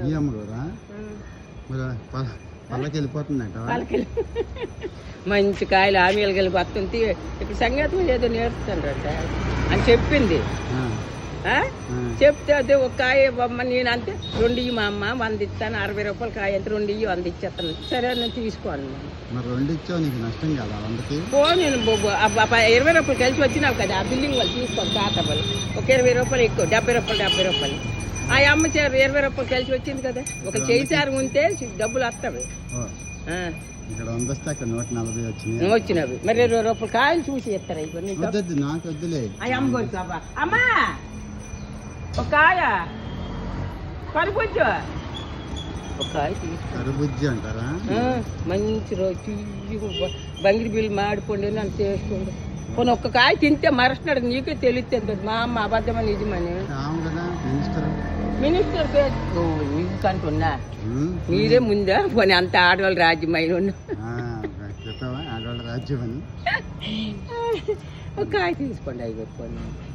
ఈ అమ్మగారా మరి పళ్ళకి వెళ్ళిపోతుందంట. మంచి కాయలు ఆమెలు కలిపి వస్తుంది. ఇప్పుడు సంగీతం ఏదో నేర్పుతాడట అని చెప్పింది. చెప్తే అదే ఒక కాయ నేను అంతే 2 ఇయ్యి మా అమ్మ 100 ఇస్తాను, 60 రూపాయలు కాయ అంతే 2 ఇయ్యి 100 ఇచ్చేస్తాను. సరే నేను తీసుకోను. మరి 2 ఇచ్చావు, నీకు నష్టం కదా 100కి? నేను 20 రూపాయలు కలిసి వచ్చినావు కదా ఆ బిల్డింగ్ వాళ్ళు తీసుకోండి తాత వాళ్ళు ఒక 20 రూపాయలు ఎక్కువ 70 రూపాయలు ఆ అమ్మ 20 రూపాయలు కలిసి వచ్చింది కదా. ఒక చేసారు ఉంటే డబ్బులు వస్తాయి. ఇక్కడ 100 వస్తే అక్కడ 140 వచ్చినవి. మరి 20 రూపాయలు కాయలు చూసి ఇస్తారా ఇవన్నీ? నాకు వద్దులే. అమ్మ కొడుకు అమ్మా ఒక కాయ కరుబుజ్జు ఒక కాయ కరుబుజ్జి అంటారా? మంచి రోజు బంగిరి బిల్లు మాడిపోండి నన్ను చేసుకోండి. కొన్ని ఒక్క కాయ తింటే మరస్తున్నాడు. నీకే తెలుస్తుంది మా అమ్మ అబద్ధమని నిజమని. మినిస్టర్ పేరు నీకంటున్నా మీరే ముందా పోనీ అంత ఆడవాళ్ళ రాజ్యం అయిన ఆడవాళ్ళ రాజ్యం అని ఒక కాయ తీసుకోండి. 5 రూపాయలు